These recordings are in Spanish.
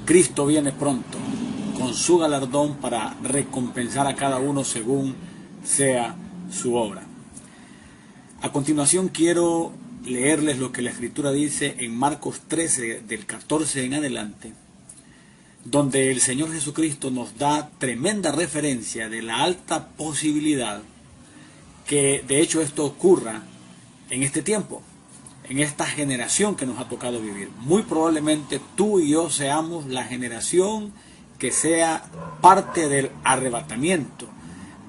Cristo viene pronto con su galardón para recompensar a cada uno según sea su obra. A continuación quiero leerles lo que la Escritura dice en Marcos 13, del 14 en adelante, donde el Señor Jesucristo nos da tremenda referencia de la alta posibilidad que de hecho esto ocurra en este tiempo, en esta generación que nos ha tocado vivir. Muy probablemente tú y yo seamos la generación que sea parte del arrebatamiento.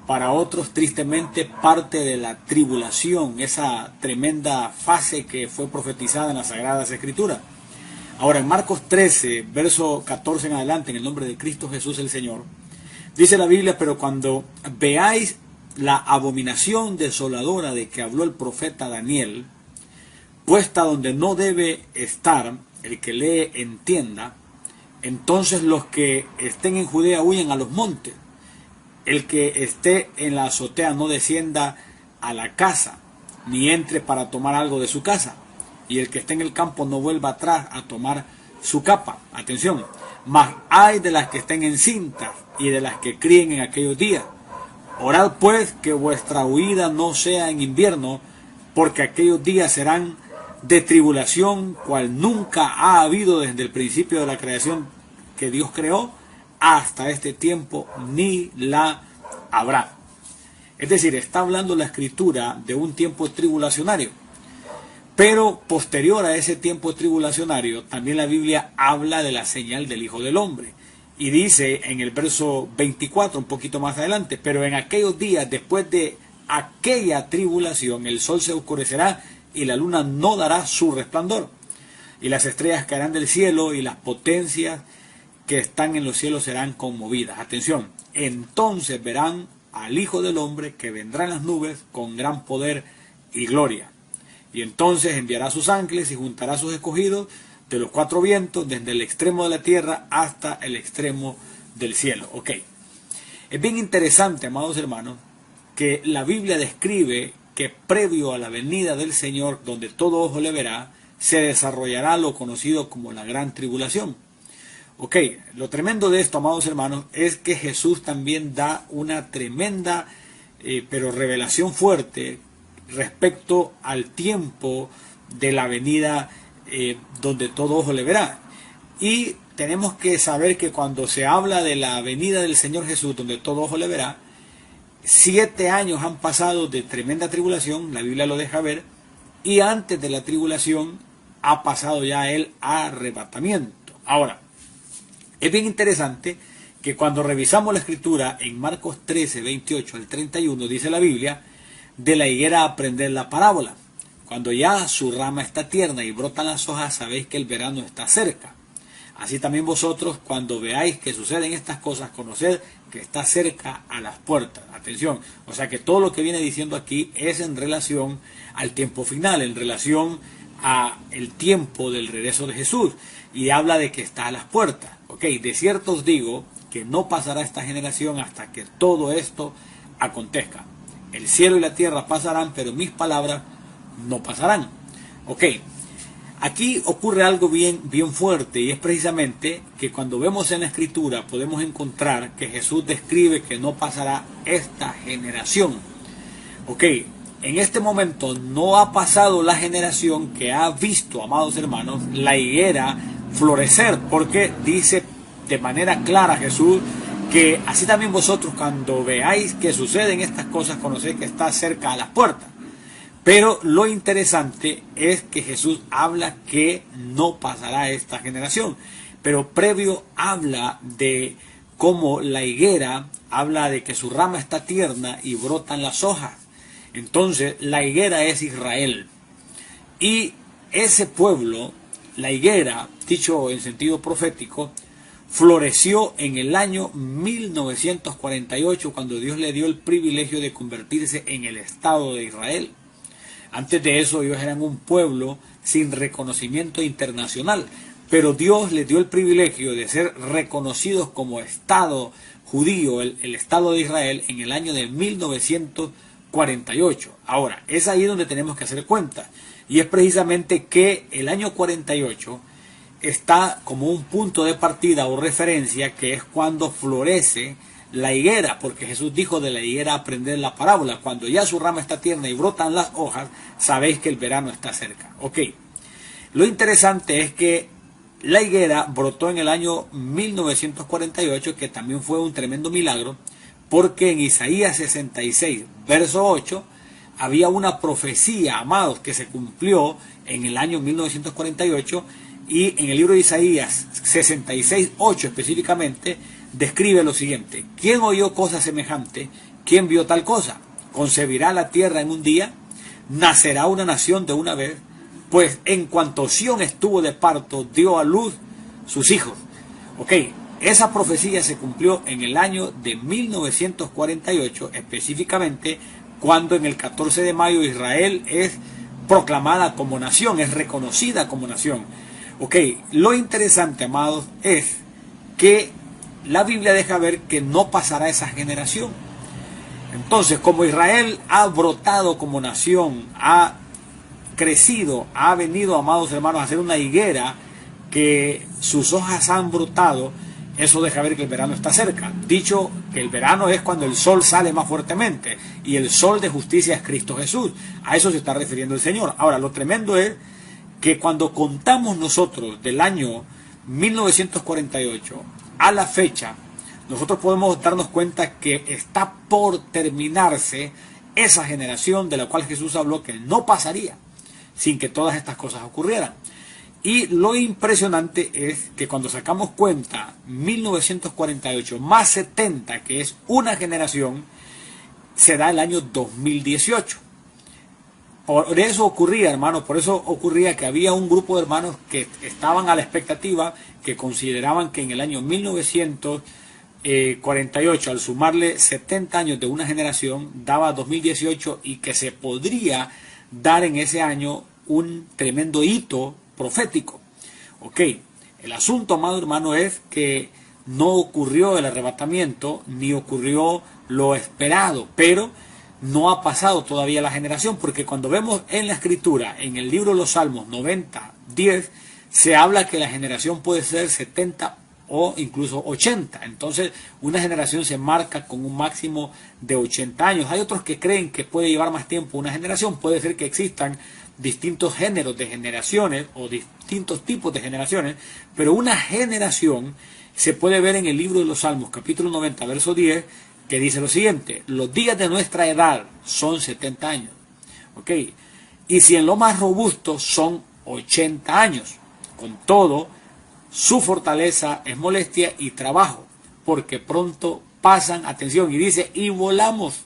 Para otros, tristemente, parte de la tribulación, esa tremenda fase que fue profetizada en las Sagradas Escrituras. Ahora, en Marcos 13, verso 14 en adelante, en el nombre de Cristo Jesús el Señor, dice la Biblia: pero cuando veáis la abominación desoladora de que habló el profeta Daniel, puesta donde no debe estar, el que lee entienda, entonces los que estén en Judea huyen a los montes. El que esté en la azotea no descienda a la casa, ni entre para tomar algo de su casa. Y el que esté en el campo no vuelva atrás a tomar su capa. Atención. Mas hay de las que estén encintas y de las que críen en aquellos días. Orad pues que vuestra huida no sea en invierno, porque aquellos días serán de tribulación, cual nunca ha habido desde el principio de la creación que Dios creó, hasta este tiempo, ni la habrá. Es decir, está hablando la Escritura de un tiempo tribulacionario. Pero posterior a ese tiempo tribulacionario, también la Biblia habla de la señal del Hijo del Hombre. Y dice en el verso 24, un poquito más adelante: pero en aquellos días, después de aquella tribulación, el sol se oscurecerá y la luna no dará su resplandor. Y las estrellas caerán del cielo y las potencias que están en los cielos serán conmovidas. Atención, entonces verán al Hijo del Hombre que vendrá en las nubes con gran poder y gloria. Y entonces enviará a sus ángeles y juntará a sus escogidos de los cuatro vientos, desde el extremo de la tierra hasta el extremo del cielo. Ok. Es bien interesante, amados hermanos, que la Biblia describe que previo a la venida del Señor, donde todo ojo le verá, se desarrollará lo conocido como la gran tribulación. Ok, lo tremendo de esto, amados hermanos, es que Jesús también da una tremenda, pero revelación fuerte respecto al tiempo de la venida donde todo ojo le verá. Y tenemos que saber que cuando se habla de la venida del Señor Jesús, donde todo ojo le verá, 7 años han pasado de tremenda tribulación, la Biblia lo deja ver, y antes de la tribulación ha pasado ya el arrebatamiento. Ahora, es bien interesante que cuando revisamos la Escritura en Marcos 13, 28 al 31, dice la Biblia: de la higuera aprended la parábola. Cuando ya su rama está tierna y brotan las hojas, sabéis que el verano está cerca. Así también vosotros, cuando veáis que suceden estas cosas, conoced que está cerca a las puertas. Atención, o sea que todo lo que viene diciendo aquí es en relación al tiempo final, en relación a el tiempo del regreso de Jesús, y habla de que está a las puertas. Ok, de cierto os digo que no pasará esta generación hasta que todo esto acontezca. El cielo y la tierra pasarán, pero mis palabras no pasarán. Ok, aquí ocurre algo bien fuerte, y es precisamente que cuando vemos en la Escritura podemos encontrar que Jesús describe que no pasará esta generación. Ok, en este momento no ha pasado la generación que ha visto, amados hermanos, la higuera florecer, porque dice de manera clara Jesús que así también vosotros, cuando veáis que suceden estas cosas, conocéis que está cerca a las puertas. Pero lo interesante es que Jesús habla que no pasará esta generación, pero previo habla de cómo la higuera, habla de que su rama está tierna y brotan las hojas. Entonces la higuera es Israel, y ese pueblo, la higuera, dicho en sentido profético, floreció en el año 1948, cuando Dios le dio el privilegio de convertirse en el Estado de Israel. Antes de eso ellos eran un pueblo sin reconocimiento internacional, pero Dios les dio el privilegio de ser reconocidos como Estado judío, el Estado de Israel, en el año de 1948. Ahora, es ahí donde tenemos que hacer cuenta, y es precisamente que el año 48 está como un punto de partida o referencia, que es cuando florece la higuera, porque Jesús dijo de la higuera aprender la parábola: cuando ya su rama está tierna y brotan las hojas, sabéis que el verano está cerca. Ok, lo interesante es que la higuera brotó en el año 1948, que también fue un tremendo milagro, porque en Isaías 66, verso 8, había una profecía, amados, que se cumplió en el año 1948, y en el libro de Isaías 66, 8 específicamente, describe lo siguiente: ¿quién oyó cosa semejante? ¿Quién vio tal cosa? ¿Concebirá la tierra en un día? ¿Nacerá una nación de una vez? Pues en cuanto Sión estuvo de parto, dio a luz sus hijos. Ok, esa profecía se cumplió en el año de 1948, específicamente cuando en el 14 de mayo Israel es proclamada como nación, es reconocida como nación. Ok, lo interesante, amados, es que la Biblia deja ver que no pasará esa generación. Entonces, como Israel ha brotado como nación, ha crecido, ha venido, amados hermanos, a ser una higuera que sus hojas han brotado, eso deja ver que el verano está cerca. Dicho que el verano es cuando el sol sale más fuertemente, y el sol de justicia es Cristo Jesús. A eso se está refiriendo el Señor. Ahora, lo tremendo es que cuando contamos nosotros del año 1948 a la fecha, nosotros podemos darnos cuenta que está por terminarse esa generación de la cual Jesús habló que no pasaría sin que todas estas cosas ocurrieran. Y lo impresionante es que cuando sacamos cuenta 1948 más 70, que es una generación, se da el año 2018. Por eso ocurría, hermanos, por eso ocurría que había un grupo de hermanos que estaban a la expectativa, que consideraban que en el año 1948, al sumarle 70 años de una generación, daba 2018, y que se podría dar en ese año un tremendo hito profético. Ok, el asunto, amado hermano, es que no ocurrió el arrebatamiento, ni ocurrió lo esperado, pero no ha pasado todavía la generación, porque cuando vemos en la escritura, en el libro de los Salmos 90, 10, se habla que la generación puede ser 70 o incluso 80. Entonces, una generación se marca con un máximo de 80 años. Hay otros que creen que puede llevar más tiempo una generación. Puede ser que existan distintos géneros de generaciones o distintos tipos de generaciones, pero una generación se puede ver en el libro de los Salmos, capítulo 90, verso 10, que dice lo siguiente: los días de nuestra edad son 70 años. ¿Ok? Y si en lo más robusto son 80 años. Con todo, su fortaleza es molestia y trabajo, porque pronto pasan, atención, y dice, y volamos.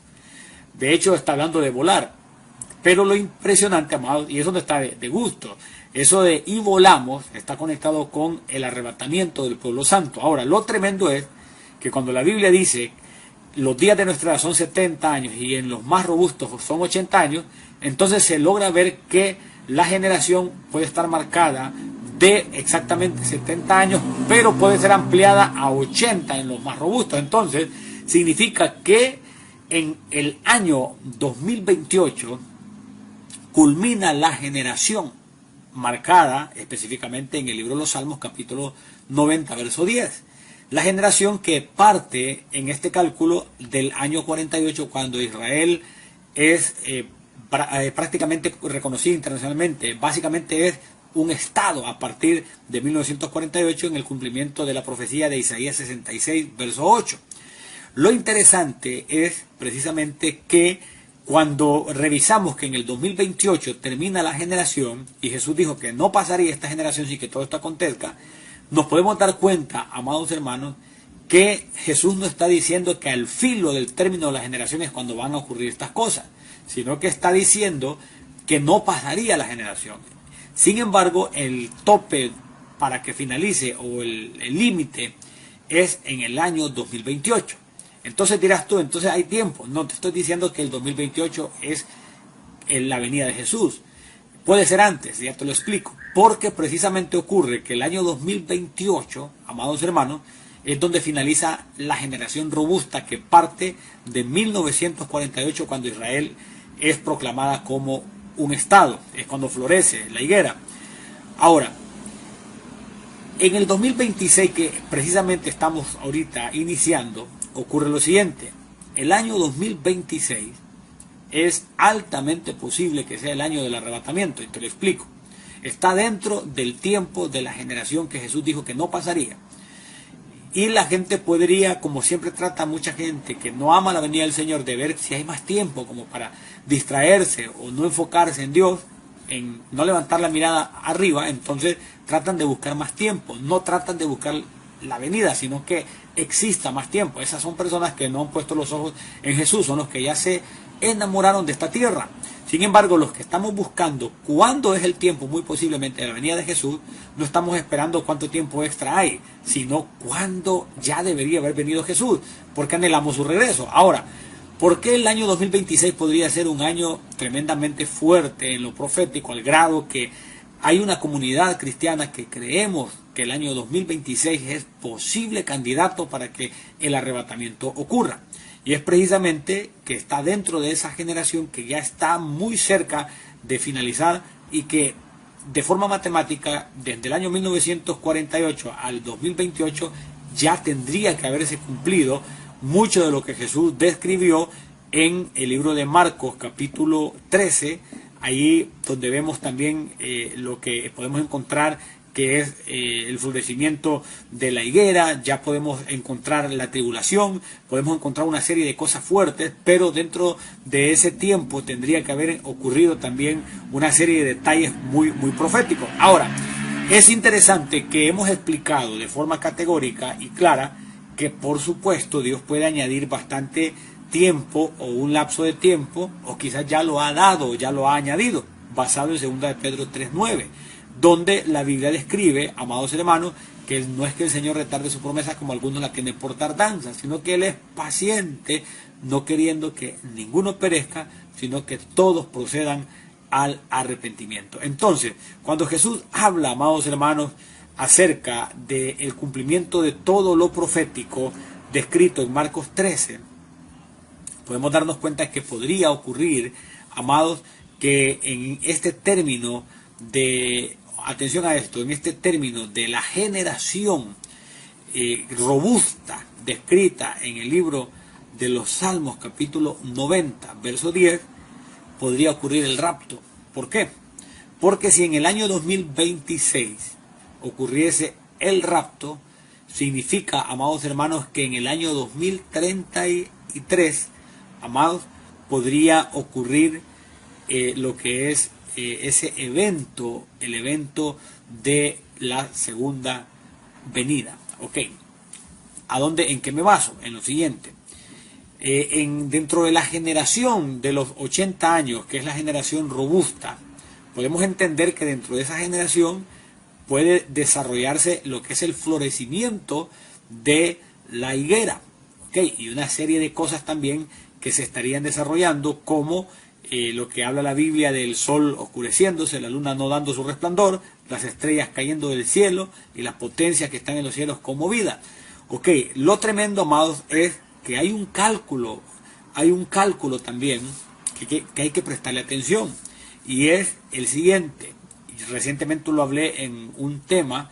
De hecho, está hablando de volar. Pero lo impresionante, amados, y eso no está de gusto, eso de y volamos está conectado con el arrebatamiento del pueblo santo. Ahora, lo tremendo es que cuando la Biblia dice los días de nuestra edad son 70 años y en los más robustos son 80 años, entonces se logra ver que la generación puede estar marcada de exactamente 70 años, pero puede ser ampliada a 80 en los más robustos. Entonces, significa que en el año 2028 culmina la generación marcada específicamente en el libro de los Salmos, capítulo 90, verso 10. La generación que parte en este cálculo del año 48, cuando Israel es prácticamente reconocido internacionalmente. Básicamente es un estado a partir de 1948 en el cumplimiento de la profecía de Isaías 66, verso 8. Lo interesante es precisamente que cuando revisamos que en el 2028 termina la generación, y Jesús dijo que no pasaría esta generación sin que todo esto acontezca, nos podemos dar cuenta, amados hermanos, que Jesús no está diciendo que al filo del término de las generaciones cuando van a ocurrir estas cosas, sino que está diciendo que no pasaría la generación. Sin embargo, el tope para que finalice, o el límite, es en el año 2028. Entonces dirás tú, entonces hay tiempo. No, te estoy diciendo que el 2028 es la venida de Jesús. Puede ser antes, ya te lo explico. Porque precisamente ocurre que el año 2028, amados hermanos, es donde finaliza la generación robusta que parte de 1948, cuando Israel es proclamada como un estado. Es cuando florece la higuera. Ahora, En el 2026, que precisamente estamos ahorita iniciando, ocurre lo siguiente. El año 2026 es altamente posible que sea el año del arrebatamiento, y te lo explico. Está dentro del tiempo de la generación que Jesús dijo que no pasaría. Y la gente podría, como siempre trata mucha gente que no ama la venida del Señor, de ver si hay más tiempo como para distraerse o no enfocarse en Dios, en no levantar la mirada arriba. Entonces tratan de buscar más tiempo, no tratan de buscar la venida, sino que exista más tiempo. Esas son personas que no han puesto los ojos en Jesús, son los que ya se enamoraron de esta tierra. Sin embargo, los que estamos buscando cuándo es el tiempo, muy posiblemente de la venida de Jesús, no estamos esperando cuánto tiempo extra hay, sino cuándo ya debería haber venido Jesús, porque anhelamos su regreso. Ahora, ¿por qué el año 2026 podría ser un año tremendamente fuerte en lo profético, al grado que hay una comunidad cristiana que creemos que el año 2026 es posible candidato para que el arrebatamiento ocurra? Y es precisamente que está dentro de esa generación que ya está muy cerca de finalizar y que de forma matemática desde el año 1948 al 2028 ya tendría que haberse cumplido mucho de lo que Jesús describió en el libro de Marcos capítulo 13, ahí donde vemos también lo que podemos encontrar que es el florecimiento de la higuera. Ya podemos encontrar la tribulación, podemos encontrar una serie de cosas fuertes, pero dentro de ese tiempo tendría que haber ocurrido también una serie de detalles muy proféticos. Ahora, es interesante que hemos explicado de forma categórica y clara que por supuesto Dios puede añadir bastante tiempo o un lapso de tiempo, o quizás ya lo ha dado o ya lo ha añadido, basado en 2 de Pedro 3:9. Donde la Biblia describe, amados hermanos, que no es que el Señor retarde su promesa como algunos la tienen por tardanza, sino que Él es paciente, no queriendo que ninguno perezca, sino que todos procedan al arrepentimiento. Entonces, cuando Jesús habla, amados hermanos, acerca del cumplimiento de todo lo profético descrito en Marcos 13, podemos darnos cuenta que podría ocurrir, amados, que en este término de... Atención a esto, en este término de la generación robusta descrita en el libro de los Salmos capítulo 90, verso 10, podría ocurrir el rapto. ¿Por qué? Porque si en el año 2026 ocurriese el rapto, significa, amados hermanos, que en el año 2033, amados, podría ocurrir lo que es ese evento, el evento de la segunda venida. Ok, ¿en qué me baso? En lo siguiente. Dentro de la generación de los 80 años, que es la generación robusta, podemos entender que dentro de esa generación puede desarrollarse lo que es el florecimiento de la higuera. Ok, y una serie de cosas también que se estarían desarrollando, como lo que habla la Biblia del sol oscureciéndose, la luna no dando su resplandor, las estrellas cayendo del cielo y las potencias que están en los cielos conmovidas. Ok, lo tremendo, amados, es que hay un cálculo también que hay que prestarle atención, y es el siguiente. Recientemente lo hablé en un tema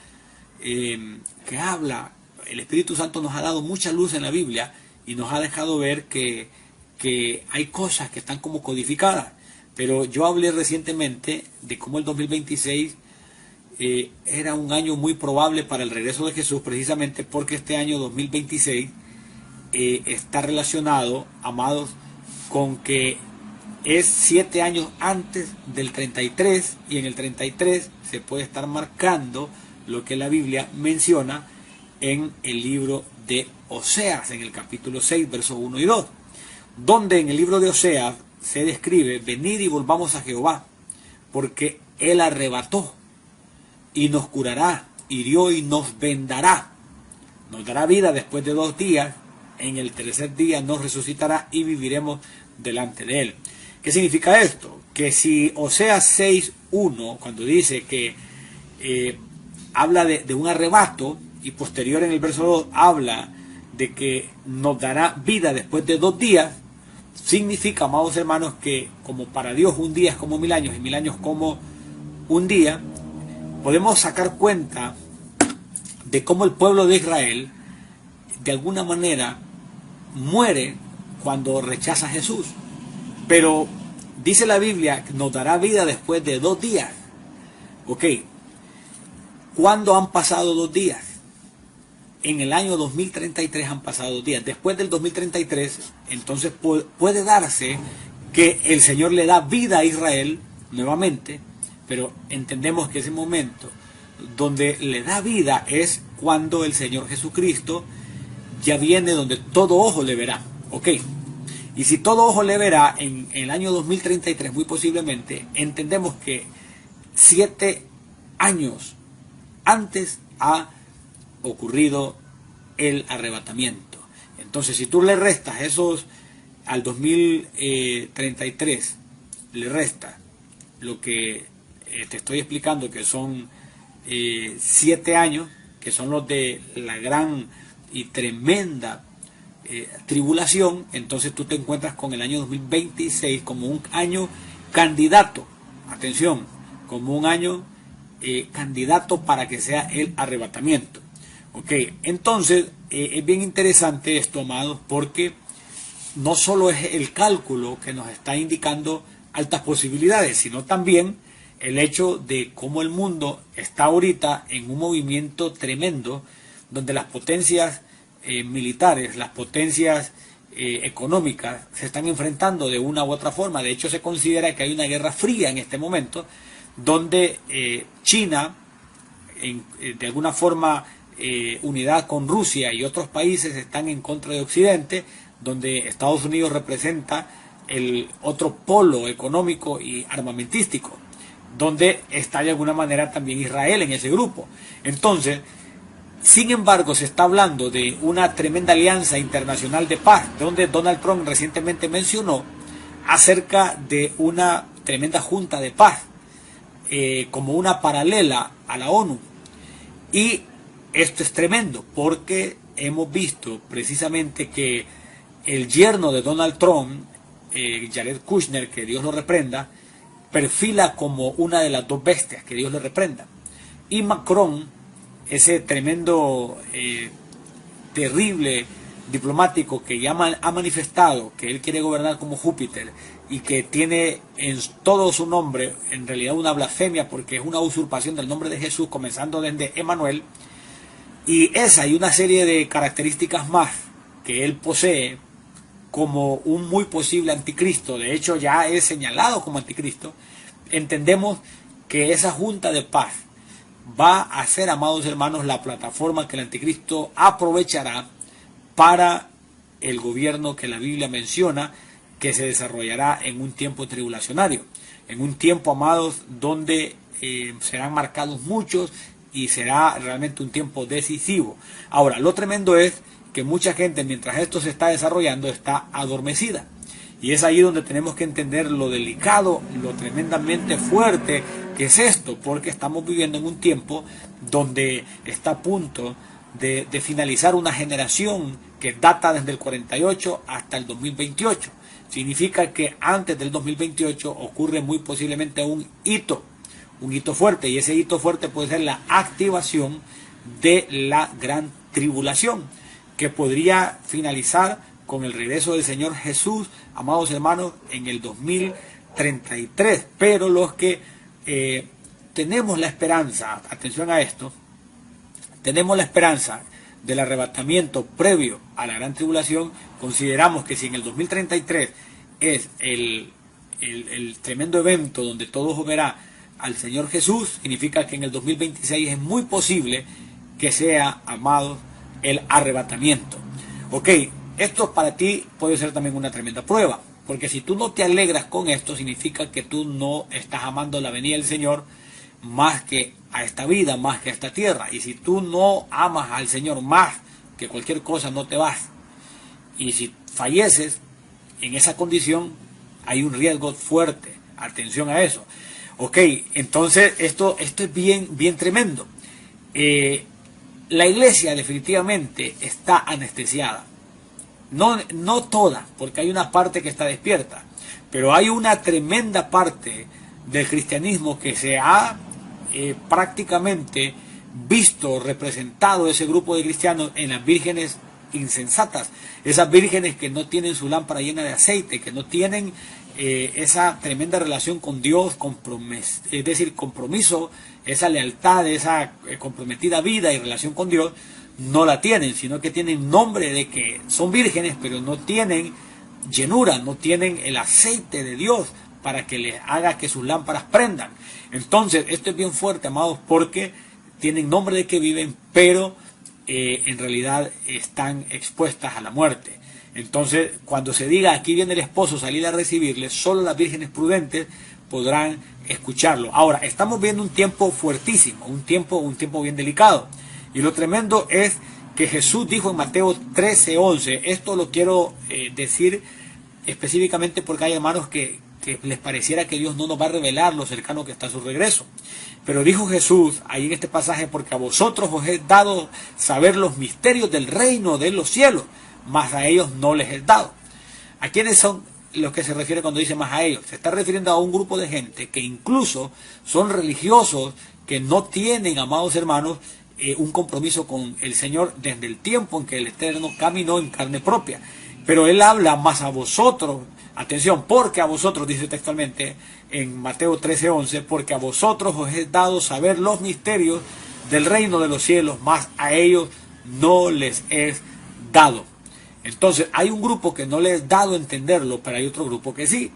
que habla, el Espíritu Santo nos ha dado mucha luz en la Biblia y nos ha dejado ver que hay cosas que están como codificadas, pero yo hablé recientemente de cómo el 2026 era un año muy probable para el regreso de Jesús, precisamente porque este año 2026 está relacionado, amados, con que es 7 años antes del 33, y en el 33 se puede estar marcando lo que la Biblia menciona en el libro de Oseas, en el capítulo 6, versos 1 y 2. Donde en el libro de Oseas se describe: venid y volvamos a Jehová, porque Él arrebató y nos curará, hirió y nos vendará, nos dará vida después de 2 días, en el tercer día nos resucitará y viviremos delante de Él. ¿Qué significa esto? Que si Oseas 6:1, cuando dice que habla de un arrebato, y posterior en el verso 2 habla de que nos dará vida después de 2 días, significa, amados hermanos, que como para Dios un día es como 1000 años y 1000 años como un día, podemos sacar cuenta de cómo el pueblo de Israel de alguna manera muere cuando rechaza a Jesús. Pero dice la Biblia que nos dará vida después de 2 días. Ok, ¿cuándo han pasado 2 días? En el año 2033 han pasado 2 días. Después del 2033, entonces puede darse que el Señor le da vida a Israel nuevamente, pero entendemos que ese momento donde le da vida es cuando el Señor Jesucristo ya viene, donde todo ojo le verá. Ok, y si todo ojo le verá en el año 2033, muy posiblemente, entendemos que 7 años antes ha ocurrido el arrebatamiento. Entonces, si tú le restas esos al 2033, le restas lo que te estoy explicando, que son 7 años, que son los de la gran y tremenda tribulación, entonces tú te encuentras con el año 2026 como un año candidato, atención, como un año candidato para que sea el arrebatamiento. Ok, entonces es bien interesante esto, amados, porque no solo es el cálculo que nos está indicando altas posibilidades, sino también el hecho de cómo el mundo está ahorita en un movimiento tremendo, donde las potencias militares, las potencias económicas se están enfrentando de una u otra forma. De hecho, se considera que hay una guerra fría en este momento, donde China, de alguna forma, unidad con Rusia y otros países, están en contra de Occidente, donde Estados Unidos representa el otro polo económico y armamentístico, donde está de alguna manera también Israel en ese grupo. Entonces, sin embargo, se está hablando de una tremenda alianza internacional de paz, donde Donald Trump recientemente mencionó acerca de una tremenda junta de paz, como una paralela a la ONU. Y esto es tremendo, porque hemos visto precisamente que el yerno de Donald Trump, Jared Kushner, que Dios lo reprenda, perfila como una de las 2 bestias, que Dios le reprenda. Y Macron, ese tremendo, terrible diplomático que ya ha manifestado que él quiere gobernar como Júpiter y que tiene en todo su nombre en realidad una blasfemia, porque es una usurpación del nombre de Jesús, comenzando desde Emmanuel, y esa y una serie de características más que él posee como un muy posible anticristo. De hecho, ya es señalado como anticristo. Entendemos que esa junta de paz va a ser, amados hermanos, la plataforma que el anticristo aprovechará para el gobierno que la Biblia menciona, que se desarrollará en un tiempo tribulacionario, en un tiempo, amados, donde serán marcados muchos y será realmente un tiempo decisivo. Ahora, lo tremendo es que mucha gente, mientras esto se está desarrollando, está adormecida. Y es ahí donde tenemos que entender lo delicado, lo tremendamente fuerte que es esto, porque estamos viviendo en un tiempo donde está a punto de finalizar una generación que data desde el 48 hasta el 2028. Significa que antes del 2028 ocurre muy posiblemente un hito fuerte, y ese hito fuerte puede ser la activación de la gran tribulación, que podría finalizar con el regreso del Señor Jesús, amados hermanos, en el 2033. Pero los que tenemos la esperanza, atención a esto, tenemos la esperanza del arrebatamiento previo a la gran tribulación, consideramos que si en el 2033 es el tremendo evento donde todos verán al Señor Jesús, significa que en el 2026 es muy posible que sea, amados, el arrebatamiento. Ok, esto para ti puede ser también una tremenda prueba, porque si tú no te alegras con esto, significa que tú no estás amando la venida del Señor más que a esta vida, más que a esta tierra. Y si tú no amas al Señor más que cualquier cosa, no te vas. Y si falleces en esa condición, hay un riesgo fuerte. Atención a eso. Ok, entonces esto es bien tremendo. La iglesia definitivamente está anestesiada. No toda, porque hay una parte que está despierta, pero hay una tremenda parte del cristianismo que se ha prácticamente visto representado ese grupo de cristianos en las vírgenes insensatas, esas vírgenes que no tienen su lámpara llena de aceite, que no tienen esa tremenda relación con Dios, es decir, compromiso, esa lealtad, esa comprometida vida y relación con Dios, no la tienen, sino que tienen nombre de que son vírgenes, pero no tienen llenura, no tienen el aceite de Dios para que les haga que sus lámparas prendan. Entonces, esto es bien fuerte, amados, porque tienen nombre de que viven, pero en realidad están expuestas a la muerte. Entonces, cuando se diga aquí viene el esposo, salir a recibirle, solo las vírgenes prudentes podrán escucharlo. Ahora, estamos viendo un tiempo fuertísimo, un tiempo bien delicado. Y lo tremendo es que Jesús dijo en Mateo 13:11, esto lo quiero decir específicamente porque hay hermanos que les pareciera que Dios no nos va a revelar lo cercano que está a su regreso. Pero dijo Jesús ahí en este pasaje, porque a vosotros os he dado saber los misterios del reino de los cielos, mas a ellos no les es dado. ¿A quiénes son los que se refiere cuando dice más a ellos? Se está refiriendo a un grupo de gente que incluso son religiosos, que no tienen, amados hermanos, un compromiso con el Señor desde el tiempo en que el Eterno caminó en carne propia. Pero Él habla más a vosotros, atención, porque a vosotros, dice textualmente en Mateo 13:11, porque a vosotros os he dado saber los misterios del reino de los cielos, mas a ellos no les es dado. Entonces, hay un grupo que no les es dado entenderlo, pero hay otro grupo que sí.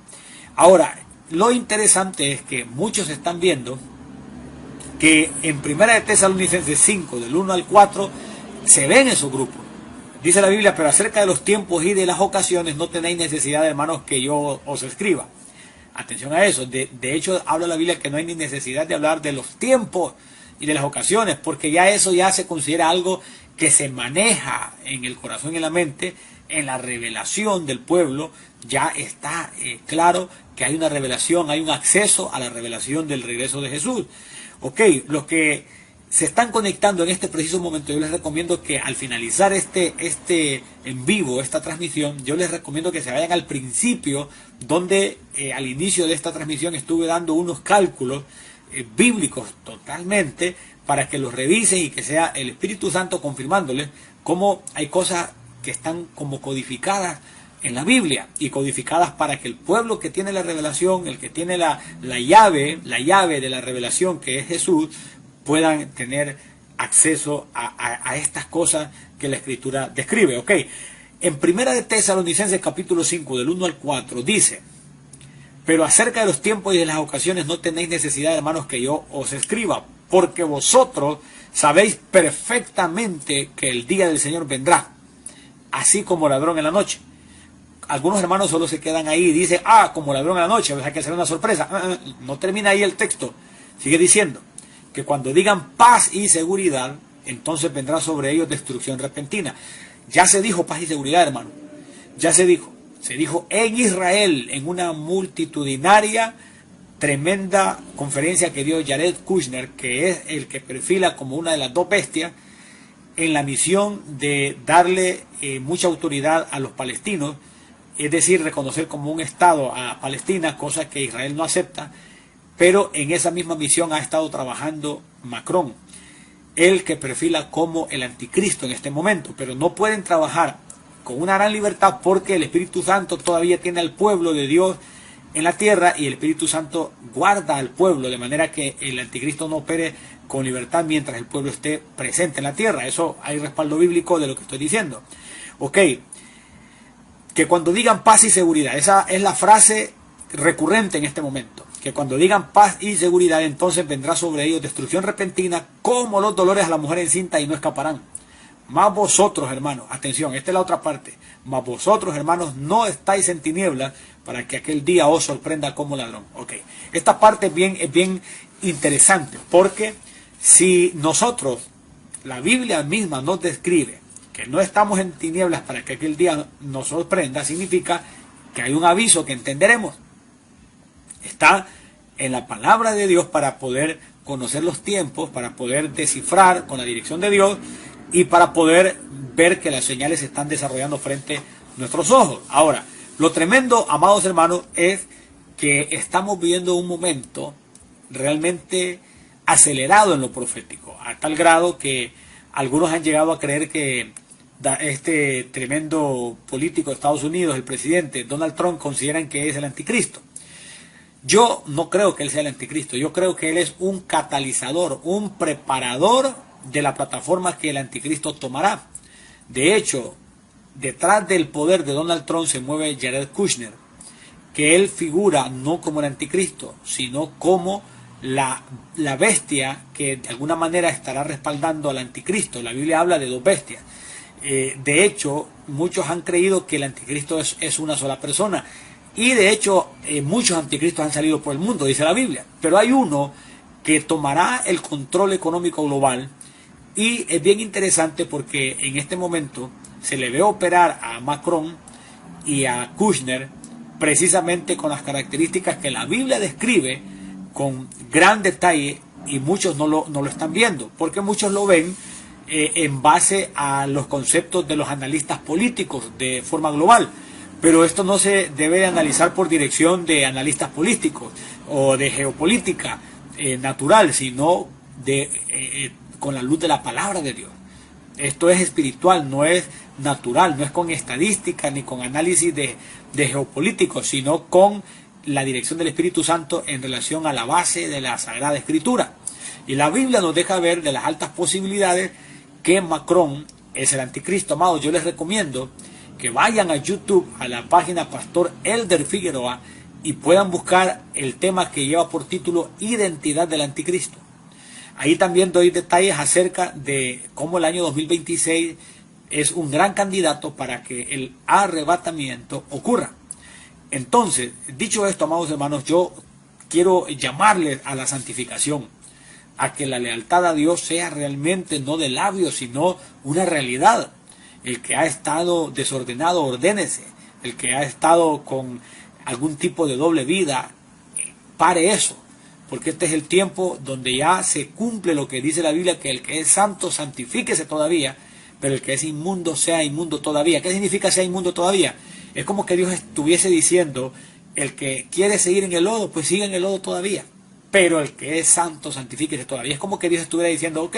Ahora, lo interesante es que muchos están viendo que en 1 de Tesalonicenses 5, del 1 al 4, se ven esos grupos. Dice la Biblia, pero acerca de los tiempos y de las ocasiones no tenéis necesidad, hermanos, que yo os escriba. Atención a eso. De hecho, habla la Biblia que no hay ni necesidad de hablar de los tiempos y de las ocasiones, porque ya eso ya se considera algo que se maneja en el corazón y en la mente, en la revelación del pueblo. Ya está claro que hay una revelación, hay un acceso a la revelación del regreso de Jesús. Ok, los que se están conectando en este preciso momento, yo les recomiendo que al finalizar este en vivo, esta transmisión, yo les recomiendo que se vayan al principio, donde al inicio de esta transmisión estuve dando unos cálculos bíblicos totalmente, para que los revisen y que sea el Espíritu Santo confirmándoles cómo hay cosas que están como codificadas en la Biblia, y codificadas para que el pueblo que tiene la revelación, el que tiene la llave de la revelación, que es Jesús, puedan tener acceso a estas cosas que la Escritura describe. Ok, en 1 de Tesalonicenses capítulo 5, del 1 al 4, dice, pero acerca de los tiempos y de las ocasiones no tenéis necesidad, hermanos, que yo os escriba, porque vosotros sabéis perfectamente que el día del Señor vendrá, así como ladrón en la noche. Algunos hermanos solo se quedan ahí y dicen, como ladrón en la noche, o sea que será una sorpresa. No termina ahí el texto, sigue diciendo que cuando digan paz y seguridad, entonces vendrá sobre ellos destrucción repentina. Ya se dijo paz y seguridad, hermano, ya se dijo en Israel, en una multitudinaria, tremenda conferencia que dio Jared Kushner, que es el que perfila como una de las dos bestias, en la misión de darle mucha autoridad a los palestinos, es decir, reconocer como un Estado a Palestina, cosa que Israel no acepta. Pero en esa misma misión ha estado trabajando Macron, el que perfila como el anticristo en este momento, pero no pueden trabajar con una gran libertad porque el Espíritu Santo todavía tiene al pueblo de Dios en la tierra, y el Espíritu Santo guarda al pueblo, de manera que el anticristo no opere con libertad mientras el pueblo esté presente en la tierra. Eso hay respaldo bíblico de lo que estoy diciendo. Ok, que cuando digan paz y seguridad, esa es la frase recurrente en este momento, que cuando digan paz y seguridad, entonces vendrá sobre ellos destrucción repentina, como los dolores a la mujer encinta, y no escaparán. Mas vosotros, hermanos, atención, esta es la otra parte, mas vosotros, hermanos, no estáis en tinieblas, para que aquel día os sorprenda como ladrón. Ok, esta parte es bien interesante, porque si nosotros, la Biblia misma nos describe que no estamos en tinieblas para que aquel día nos sorprenda, significa que hay un aviso que entenderemos. Está en la palabra de Dios para poder conocer los tiempos, para poder descifrar con la dirección de Dios y para poder ver que las señales se están desarrollando frente a nuestros ojos. Ahora, lo tremendo, amados hermanos, es que estamos viviendo un momento realmente acelerado en lo profético. a tal grado que algunos han llegado a creer que este tremendo político de Estados Unidos, el presidente Donald Trump, consideran que es el anticristo. Yo no creo que él sea el anticristo, yo creo que él es un catalizador, un preparador de la plataforma que el anticristo tomará. De hecho, detrás del poder de Donald Trump se mueve Jared Kushner, que él figura no como el anticristo, sino como la bestia que de alguna manera estará respaldando al anticristo. La Biblia habla de dos bestias. De hecho, muchos han creído que el anticristo es una sola persona. Y de hecho, muchos anticristos han salido por el mundo, dice la Biblia. Pero hay uno que tomará el control económico global. Y es bien interesante porque en este momento se le ve operar a Macron y a Kushner precisamente con las características que la Biblia describe con gran detalle, y muchos no lo están viendo, porque muchos lo ven en base a los conceptos de los analistas políticos de forma global. Pero esto no se debe de analizar por dirección de analistas políticos o de geopolítica natural, sino con la luz de la palabra de Dios. Esto es espiritual, no es natural, no es con estadística ni con análisis de geopolíticos, sino con la dirección del Espíritu Santo en relación a la base de la Sagrada Escritura. Y la Biblia nos deja ver de las altas posibilidades que Macron es el anticristo. Amados, yo les recomiendo que vayan a YouTube, a la página Pastor Elder Figueroa, y puedan buscar el tema que lleva por título Identidad del Anticristo. Ahí también doy detalles acerca de cómo el año 2026 es un gran candidato para que el arrebatamiento ocurra. Entonces, dicho esto, amados hermanos, yo quiero llamarles a la santificación, a que la lealtad a Dios sea realmente no de labios, sino una realidad. El que ha estado desordenado, ordénese. El que ha estado con algún tipo de doble vida, pare eso. Porque este es el tiempo donde ya se cumple lo que dice la Biblia, que el que es santo, santifíquese todavía, pero el que es inmundo, sea inmundo todavía. ¿Qué significa sea inmundo todavía? Es como que Dios estuviese diciendo, el que quiere seguir en el lodo, pues siga en el lodo todavía. Pero el que es santo, santifíquese todavía. Es como que Dios estuviera diciendo, ok,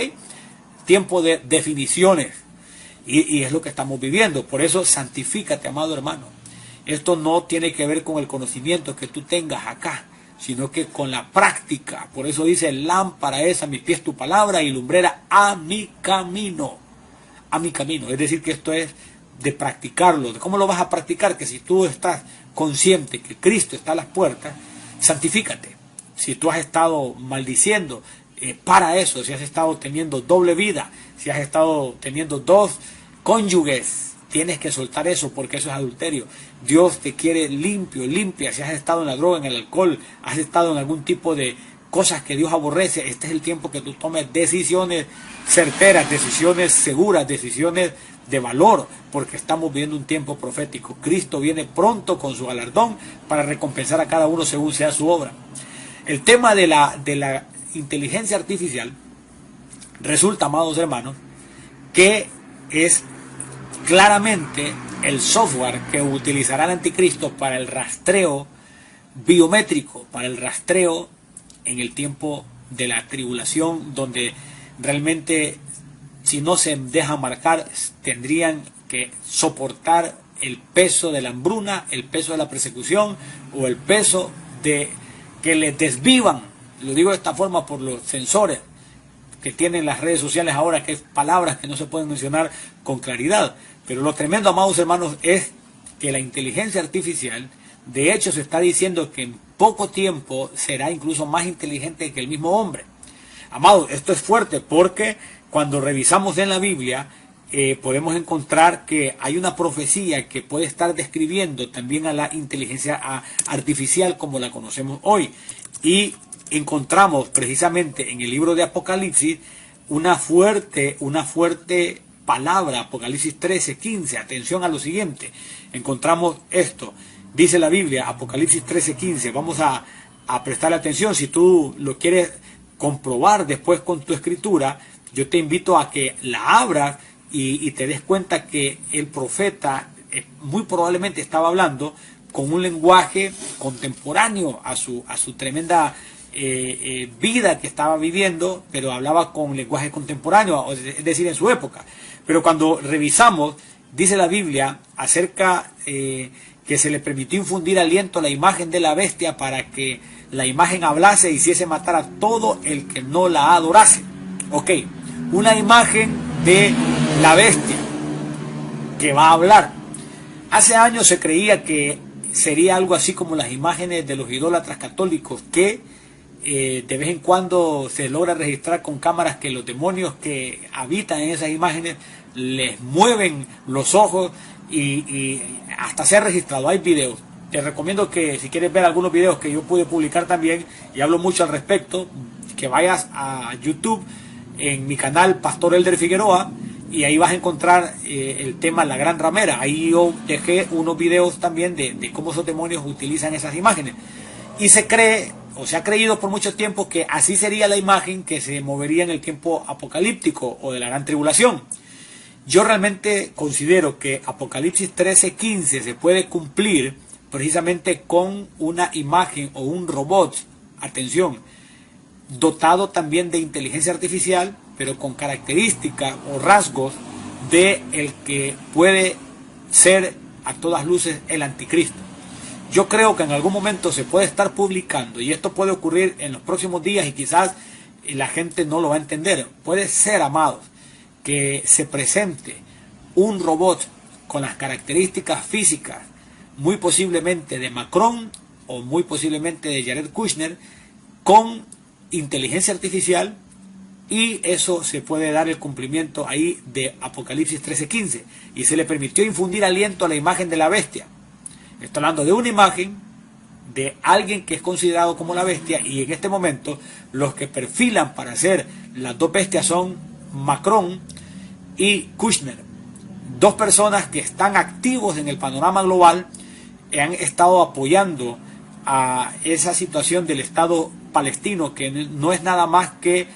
tiempo de definiciones. Y es lo que estamos viviendo. Por eso, santifícate, amado hermano. Esto no tiene que ver con el conocimiento que tú tengas acá, sino que con la práctica. Por eso dice, lámpara es a mis pies tu palabra y lumbrera a mi camino. A mi camino. Es decir, que esto es de practicarlo. ¿Cómo lo vas a practicar? Que si tú estás consciente que Cristo está a las puertas, santifícate. Si tú has estado maldiciendo, para eso. Si has estado teniendo doble vida, si has estado teniendo dos cónyuges, tienes que soltar eso, porque eso es adulterio. Dios te quiere limpio, limpia. Si has estado en la droga, en el alcohol, has estado en algún tipo de cosas que Dios aborrece, este es el tiempo que tú tomes decisiones certeras, decisiones seguras, decisiones de valor, porque estamos viviendo un tiempo profético. Cristo viene pronto con su galardón para recompensar a cada uno según sea su obra. El tema de la inteligencia artificial resulta, amados hermanos, que es claramente el software que utilizará el anticristo para el rastreo biométrico, para el rastreo en el tiempo de la tribulación, donde realmente, si no se dejan marcar, tendrían que soportar el peso de la hambruna, el peso de la persecución o el peso de que les desvivan. Lo digo de esta forma por los sensores que tienen las redes sociales ahora, que es palabras que no se pueden mencionar con claridad. Pero lo tremendo, amados hermanos, es que la inteligencia artificial, de hecho, se está diciendo que en poco tiempo será incluso más inteligente que el mismo hombre. Amados, esto es fuerte porque cuando revisamos en la Biblia, podemos encontrar que hay una profecía que puede estar describiendo también a la inteligencia artificial como la conocemos hoy. Y encontramos precisamente en el libro de Apocalipsis una fuerte palabra, Apocalipsis 13:15. Atención a lo siguiente, encontramos esto, dice la Biblia, Apocalipsis 13:15. Vamos a prestar atención. Si tú lo quieres comprobar después con tu escritura, yo te invito a que la abras y te des cuenta que el profeta muy probablemente estaba hablando con un lenguaje contemporáneo a su tremenda vida que estaba viviendo, pero hablaba con lenguaje contemporáneo, es decir, en su época. Pero cuando revisamos, dice la Biblia acerca que se le permitió infundir aliento a la imagen de la bestia para que la imagen hablase y hiciese matar a todo el que no la adorase. Ok, una imagen de la bestia que va a hablar. Hace años se creía que sería algo así como las imágenes de los idólatras católicos, que de vez en cuando se logra registrar con cámaras que los demonios que habitan en esas imágenes les mueven los ojos y hasta se ha registrado, hay videos. Te recomiendo que si quieres ver algunos videos que yo pude publicar también, y hablo mucho al respecto, que vayas a YouTube en mi canal Pastor Elder Figueroa, y ahí vas a encontrar el tema La Gran Ramera. Ahí yo dejé unos videos también de cómo esos demonios utilizan esas imágenes. Y se cree, o se ha creído por mucho tiempo, que así sería la imagen que se movería en el tiempo apocalíptico o de la gran tribulación. Yo realmente considero que Apocalipsis 13:15 se puede cumplir precisamente con una imagen o un robot, atención, dotado también de inteligencia artificial, pero con características o rasgos de el que puede ser a todas luces el anticristo. Yo creo que en algún momento se puede estar publicando, y esto puede ocurrir en los próximos días y quizás la gente no lo va a entender. Puede ser, amados, que se presente un robot con las características físicas muy posiblemente de Macron o muy posiblemente de Jared Kushner, con inteligencia artificial, y eso se puede dar el cumplimiento ahí de Apocalipsis 13:15, y se le permitió infundir aliento a la imagen de la bestia. Estoy hablando de una imagen de alguien que es considerado como la bestia, y en este momento los que perfilan para ser las dos bestias son Macron y Kushner, dos personas que están activos en el panorama global, han estado apoyando a esa situación del Estado palestino, que no es nada más que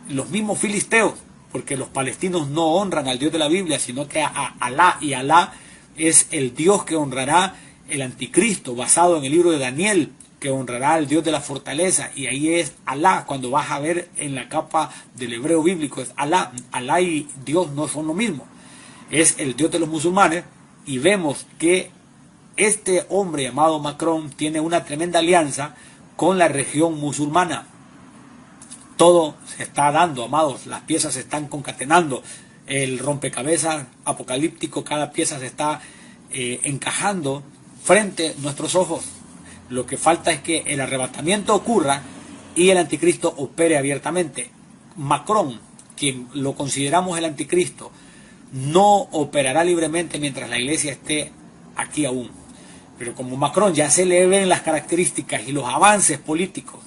los mismos filisteos, porque los palestinos no honran al Dios de la Biblia, sino que a Alá, y Alá es el Dios que honrará el anticristo, basado en el libro de Daniel, que honrará al Dios de la fortaleza, y ahí es Alá. Cuando vas a ver en la capa del hebreo bíblico, es Alá. Alá y Dios no son lo mismo, es el Dios de los musulmanes, y vemos que este hombre llamado Macron tiene una tremenda alianza con la región musulmana. Todo se está dando, amados, las piezas se están concatenando, el rompecabezas apocalíptico, cada pieza se está encajando frente a nuestros ojos. Lo que falta es que el arrebatamiento ocurra y el anticristo opere abiertamente. Macron, quien lo consideramos el anticristo, no operará libremente mientras la iglesia esté aquí aún. Pero como Macron ya se le ven las características y los avances políticos,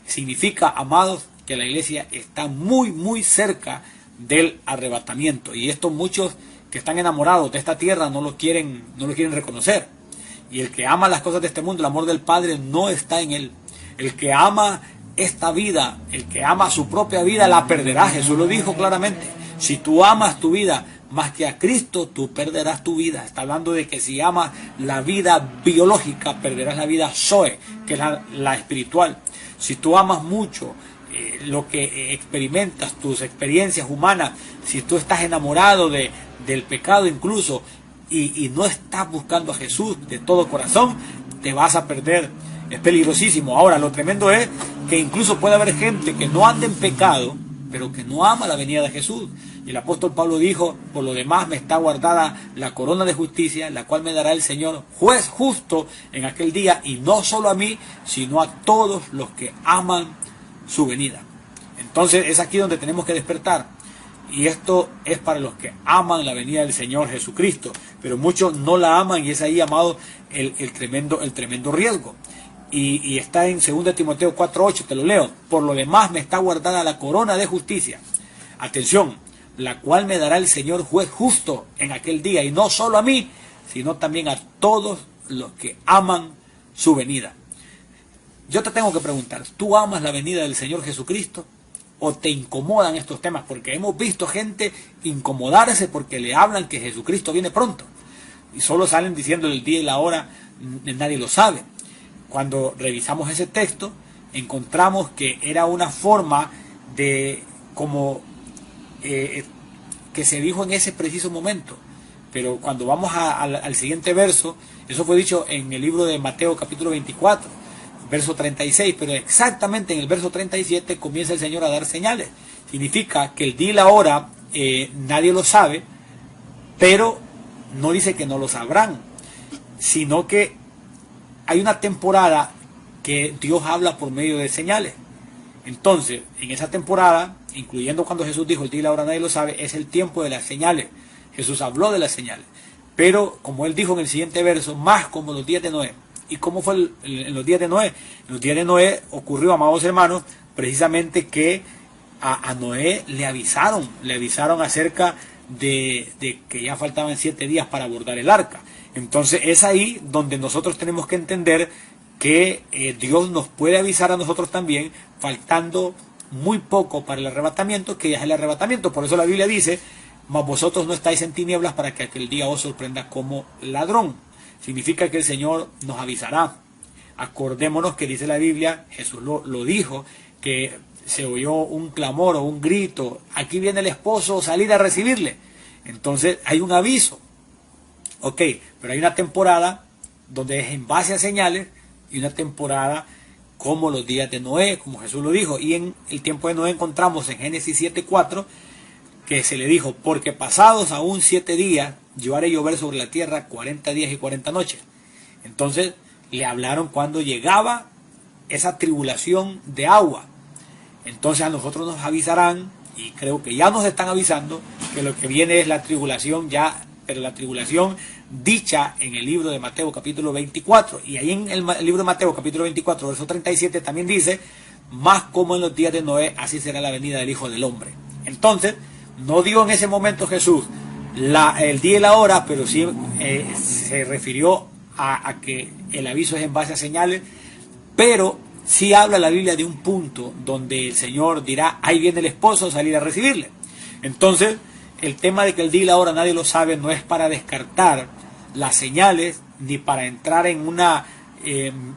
significa, amados, que la iglesia está muy, muy cerca del arrebatamiento. Y esto muchos que están enamorados de esta tierra no lo quieren reconocer. Y el que ama las cosas de este mundo, el amor del Padre no está en él. El que ama esta vida, el que ama su propia vida, la perderá. Jesús lo dijo claramente. Si tú amas tu vida más que a Cristo, tú perderás tu vida. Está hablando de que si amas la vida biológica, perderás la vida Zoe, que es la espiritual. Si tú amas mucho lo que experimentas, tus experiencias humanas, si tú estás enamorado del pecado incluso, y no estás buscando a Jesús de todo corazón, te vas a perder. Es peligrosísimo. Ahora, lo tremendo es que incluso puede haber gente que no anda en pecado, pero que no ama la venida de Jesús. Y el apóstol Pablo dijo: por lo demás me está guardada la corona de justicia, la cual me dará el Señor, juez justo, en aquel día, y no solo a mí, sino a todos los que aman su venida. Entonces es aquí donde tenemos que despertar. Y esto es para los que aman la venida del Señor Jesucristo, pero muchos no la aman, y es ahí, amado, el tremendo riesgo. Y está en 2 Timoteo 4:8, te lo leo: por lo demás me está guardada la corona de justicia, atención, la cual me dará el Señor juez justo en aquel día, y no solo a mí, sino también a todos los que aman su venida. Yo te tengo que preguntar, ¿tú amas la venida del Señor Jesucristo? ¿O te incomodan estos temas? Porque hemos visto gente incomodarse porque le hablan que Jesucristo viene pronto, y solo salen diciendo el día y la hora, nadie lo sabe. Cuando revisamos ese texto, encontramos que era una forma de como que se dijo en ese preciso momento. Pero cuando vamos al siguiente verso, eso fue dicho en el libro de Mateo capítulo 24, verso 36, pero exactamente en el verso 37 comienza el Señor a dar señales. Significa que el día y la hora nadie lo sabe, pero no dice que no lo sabrán, sino que hay una temporada que Dios habla por medio de señales. Entonces, en esa temporada, incluyendo cuando Jesús dijo el día y la hora nadie lo sabe, es el tiempo de las señales. Jesús habló de las señales, pero como él dijo en el siguiente verso, más como los días de Noé. ¿Y cómo fue en los días de Noé? En los días de Noé ocurrió, amados hermanos, precisamente que a Noé le avisaron acerca de que ya faltaban 7 días para abordar el arca. Entonces es ahí donde nosotros tenemos que entender que Dios nos puede avisar a nosotros también, faltando muy poco para el arrebatamiento, que ya es el arrebatamiento. Por eso la Biblia dice, mas vosotros no estáis en tinieblas para que aquel día os sorprenda como ladrón. Significa que el Señor nos avisará. Acordémonos que dice la Biblia, Jesús lo dijo, que se oyó un clamor o un grito, aquí viene el esposo, salid a recibirle. Entonces hay un aviso. Ok, pero hay una temporada donde es en base a señales y una temporada como los días de Noé, como Jesús lo dijo. Y en el tiempo de Noé encontramos en Génesis 7:4 que se le dijo, porque pasados aún 7 días, yo haré llover sobre la tierra 40 días y 40 noches. Entonces le hablaron cuando llegaba esa tribulación de agua. Entonces a nosotros nos avisarán, y creo que ya nos están avisando, que lo que viene es la tribulación ya, pero la tribulación dicha en el libro de Mateo capítulo 24. Y ahí en el libro de Mateo capítulo 24, verso 37 también dice, más como en los días de Noé, así será la venida del Hijo del Hombre. Entonces, no dio en ese momento Jesús el día y la hora, pero sí se refirió a que el aviso es en base a señales, pero sí habla la Biblia de un punto donde el Señor dirá, ahí viene el esposo, salir a recibirle. Entonces, el tema de que el día y la hora nadie lo sabe no es para descartar las señales, ni para entrar en una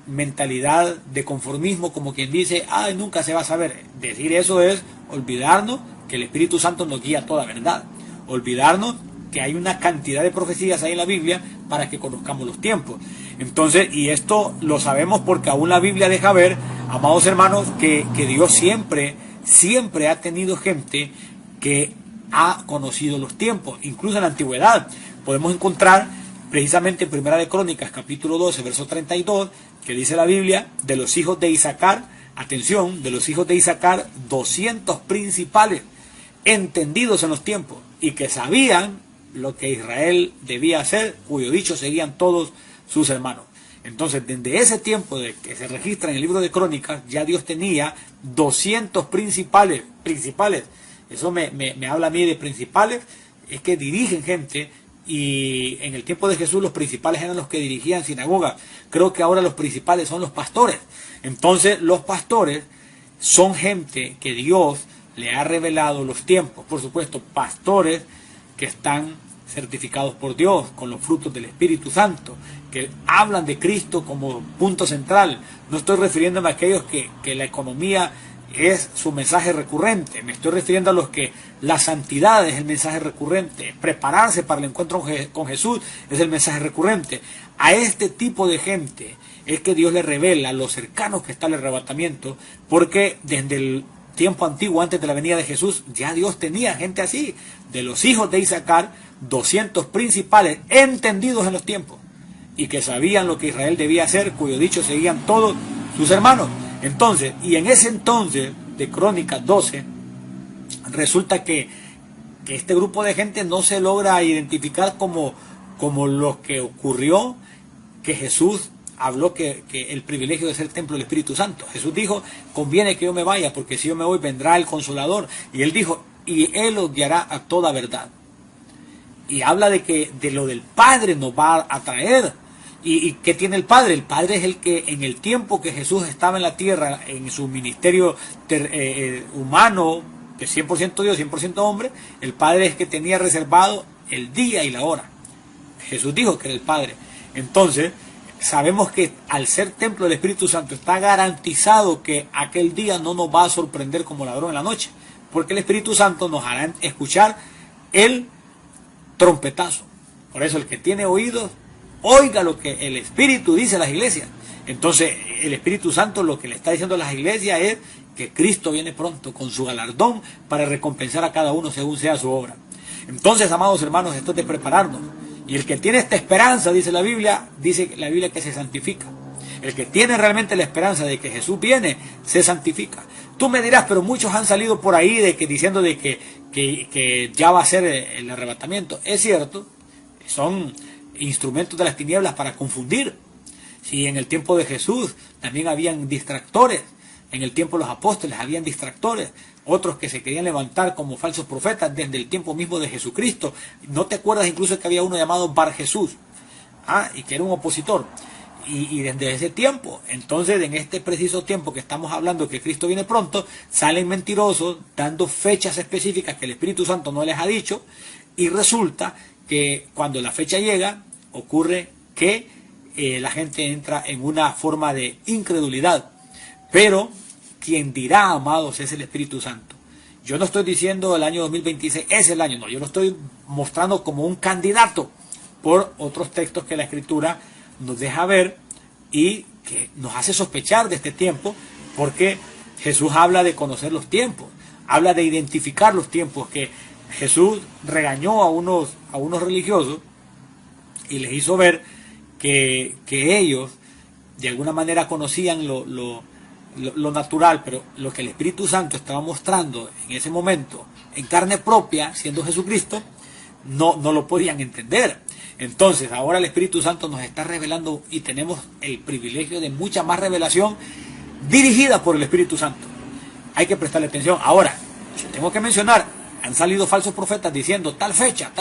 mentalidad de conformismo, como quien dice, ay, nunca se va a saber. Decir eso es olvidarnos que el Espíritu Santo nos guía a toda verdad. Olvidarnos que hay una cantidad de profecías ahí en la Biblia para que conozcamos los tiempos. Entonces, y esto lo sabemos porque aún la Biblia deja ver, amados hermanos, que Dios siempre ha tenido gente que ha conocido los tiempos, incluso en la antigüedad. Podemos encontrar precisamente en Primera de Crónicas, capítulo 12, verso 32, que dice la Biblia, de los hijos de Isaacar, atención, de los hijos de Isaacar, 200 principales, entendidos en los tiempos, y que sabían lo que Israel debía hacer, cuyo dicho seguían todos sus hermanos. Entonces, desde ese tiempo de que se registra en el libro de Crónicas, ya Dios tenía 200 principales. Eso me habla a mí de principales, es que dirigen gente, y en el tiempo de Jesús los principales eran los que dirigían sinagogas. Creo que ahora los principales son los pastores. Entonces, los pastores son gente que Dios le ha revelado los tiempos. Por supuesto, pastores que están certificados por Dios con los frutos del Espíritu Santo, que hablan de Cristo como punto central. No estoy refiriéndome a aquellos que la economía es su mensaje recurrente. Me estoy refiriendo a los que la santidad es el mensaje recurrente, prepararse para el encuentro con Jesús es el mensaje recurrente. A este tipo de gente es que Dios le revela lo cercanos que está el arrebatamiento, porque desde el tiempo antiguo, antes de la venida de Jesús, ya Dios tenía gente así, de los hijos de Isaacar, 200 principales entendidos en los tiempos, y que sabían lo que Israel debía hacer, cuyo dicho seguían todos sus hermanos. Entonces, y en ese entonces de Crónicas 12, resulta que este grupo de gente no se logra identificar como lo que ocurrió, que Jesús habló que el privilegio de ser templo del Espíritu Santo. Jesús dijo, conviene que yo me vaya, porque si yo me voy vendrá el Consolador. Y él dijo, y él os guiará a toda verdad. Y habla de lo del Padre nos va a traer. ¿Y qué tiene el Padre? El Padre es el que en el tiempo que Jesús estaba en la tierra, en su ministerio humano, que es 100% Dios, 100% hombre, el Padre es que tenía reservado el día y la hora. Jesús dijo que era el Padre. Entonces, sabemos que al ser templo del Espíritu Santo está garantizado que aquel día no nos va a sorprender como ladrón en la noche, porque el Espíritu Santo nos hará escuchar el trompetazo. Por eso el que tiene oídos, oiga lo que el Espíritu dice a las iglesias. Entonces el Espíritu Santo lo que le está diciendo a las iglesias es que Cristo viene pronto con su galardón para recompensar a cada uno según sea su obra. Entonces, amados hermanos, esto es de prepararnos. Y el que tiene esta esperanza, dice la Biblia que se santifica. El que tiene realmente la esperanza de que Jesús viene, se santifica. Tú me dirás, pero muchos han salido por ahí diciendo de que ya va a ser el arrebatamiento. Es cierto, son instrumentos de las tinieblas para confundir. Si en el tiempo de Jesús también habían distractores, en el tiempo de los apóstoles habían distractores, otros que se querían levantar como falsos profetas desde el tiempo mismo de Jesucristo. ¿No te acuerdas incluso que había uno llamado Bar Jesús? Y que era un opositor. Y desde ese tiempo, entonces en este preciso tiempo que estamos hablando que Cristo viene pronto, salen mentirosos dando fechas específicas que el Espíritu Santo no les ha dicho, y resulta que cuando la fecha llega, ocurre que la gente entra en una forma de incredulidad. Pero quien dirá, amados, es el Espíritu Santo. Yo no estoy diciendo el año 2026 es el año, no, yo lo estoy mostrando como un candidato por otros textos que la Escritura nos deja ver y que nos hace sospechar de este tiempo, porque Jesús habla de conocer los tiempos, habla de identificar los tiempos, que Jesús regañó a unos religiosos y les hizo ver que ellos de alguna manera conocían lo natural, pero lo que el Espíritu Santo estaba mostrando en ese momento, en carne propia, siendo Jesucristo, no lo podían entender. Entonces, ahora el Espíritu Santo nos está revelando y tenemos el privilegio de mucha más revelación dirigida por el Espíritu Santo. Hay que prestarle atención. Ahora, yo tengo que mencionar, han salido falsos profetas diciendo tal fecha,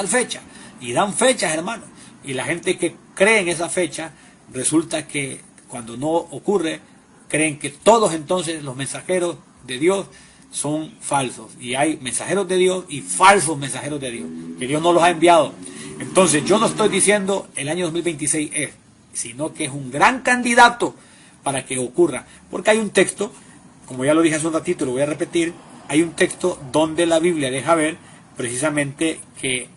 y dan fechas, hermanos. Y la gente que cree en esa fecha, resulta que cuando no ocurre, creen que todos entonces los mensajeros de Dios son falsos. Y hay mensajeros de Dios y falsos mensajeros de Dios, que Dios no los ha enviado. Entonces yo no estoy diciendo el año 2026 es, sino que es un gran candidato para que ocurra. Porque hay un texto, como ya lo dije hace un ratito, lo voy a repetir, hay un texto donde la Biblia deja ver precisamente que,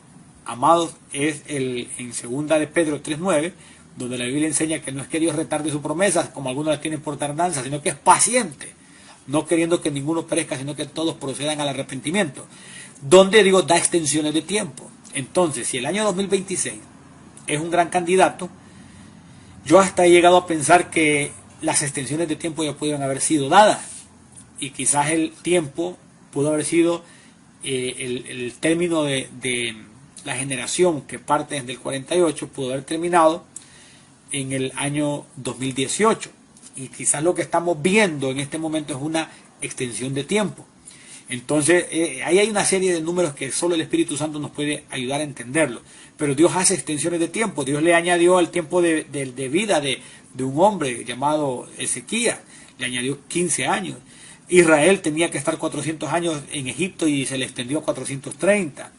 amados, es en 2 de Pedro 3:9, donde la Biblia enseña que no es que Dios retarde sus promesas, como algunos las tienen por tardanza, sino que es paciente, no queriendo que ninguno perezca, sino que todos procedan al arrepentimiento. Donde, digo, da extensiones de tiempo. Entonces, si el año 2026 es un gran candidato, yo hasta he llegado a pensar que las extensiones de tiempo ya pudieron haber sido dadas, y quizás el tiempo pudo haber sido el término de la generación que parte desde el 48, pudo haber terminado en el año 2018, y quizás lo que estamos viendo en este momento es una extensión de tiempo. Entonces ahí hay una serie de números que solo el Espíritu Santo nos puede ayudar a entenderlo, pero Dios hace extensiones de tiempo. Dios le añadió al tiempo de vida de un hombre llamado Ezequías, le añadió 15 años. Israel tenía que estar 400 años en Egipto y se le extendió a 430.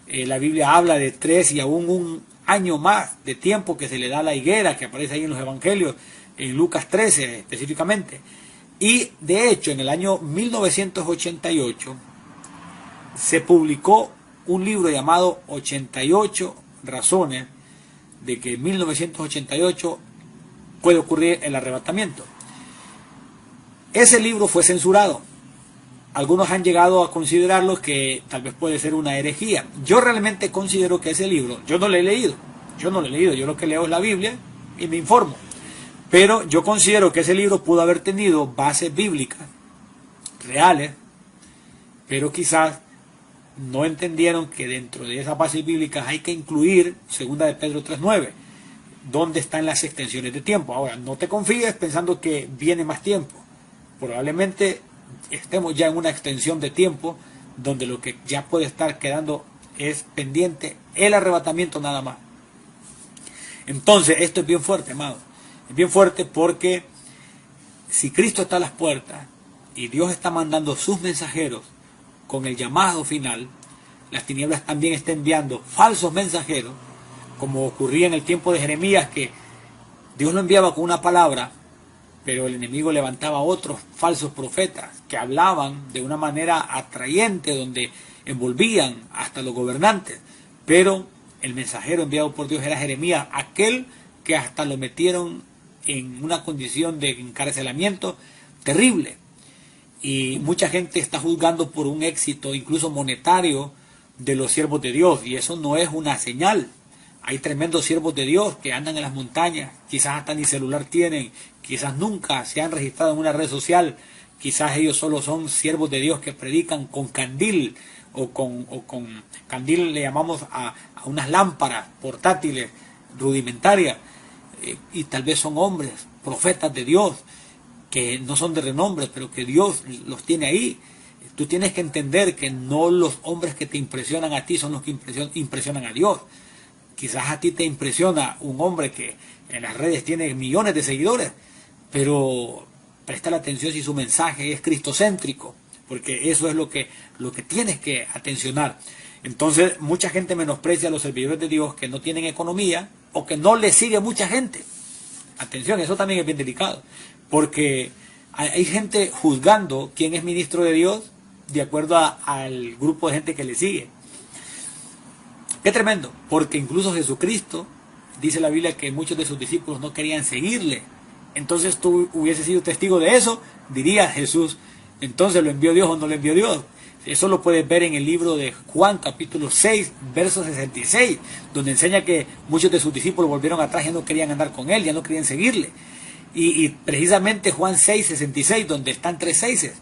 La Biblia habla de 3 y aún un año más de tiempo que se le da a la higuera, que aparece ahí en los evangelios, en Lucas 13 específicamente. Y de hecho, en el año 1988 se publicó un libro llamado 88 razones de que en 1988 puede ocurrir el arrebatamiento. Ese libro fue censurado. Algunos han llegado a considerarlo que tal vez puede ser una herejía. Yo realmente considero que ese libro, yo no lo he leído, yo lo que leo es la Biblia y me informo. Pero yo considero que ese libro pudo haber tenido bases bíblicas reales, pero quizás no entendieron que dentro de esas bases bíblicas hay que incluir 2 de Pedro 3:9, donde están las extensiones de tiempo. Ahora, no te confíes pensando que viene más tiempo. Probablemente estemos ya en una extensión de tiempo donde lo que ya puede estar quedando es pendiente el arrebatamiento nada más. Entonces, esto es bien fuerte, amado. Es bien fuerte porque si Cristo está a las puertas y Dios está mandando sus mensajeros con el llamado final, las tinieblas también están enviando falsos mensajeros, como ocurría en el tiempo de Jeremías, que Dios lo enviaba con una palabra, pero el enemigo levantaba otros falsos profetas que hablaban de una manera atrayente, donde envolvían hasta los gobernantes. Pero el mensajero enviado por Dios era Jeremías, aquel que hasta lo metieron en una condición de encarcelamiento terrible. Y mucha gente está juzgando por un éxito, incluso monetario, de los siervos de Dios, y eso no es una señal. Hay tremendos siervos de Dios que andan en las montañas, quizás hasta ni celular tienen, quizás nunca se han registrado en una red social, quizás ellos solo son siervos de Dios que predican con candil, o con candil le llamamos a unas lámparas portátiles rudimentarias, y tal vez son hombres, profetas de Dios, que no son de renombre, pero que Dios los tiene ahí. Tú tienes que entender que no los hombres que te impresionan a ti son los que impresionan a Dios. Quizás a ti te impresiona un hombre que en las redes tiene millones de seguidores, pero presta la atención si su mensaje es cristocéntrico, porque eso es lo que tienes que atencionar. Entonces, mucha gente menosprecia a los servidores de Dios que no tienen economía o que no les sigue mucha gente. Atención, eso también es bien delicado, porque hay gente juzgando quién es ministro de Dios de acuerdo al grupo de gente que le sigue. Qué tremendo, porque incluso Jesucristo, dice la Biblia que muchos de sus discípulos no querían seguirle. Entonces tú hubieses sido testigo de eso, diría Jesús, entonces ¿lo envió Dios o no lo envió Dios? Eso lo puedes ver en el libro de Juan, capítulo 6, verso 66, donde enseña que muchos de sus discípulos volvieron atrás, ya no querían andar con él, ya no querían seguirle. Y precisamente Juan 6, 66, donde están 3 seises,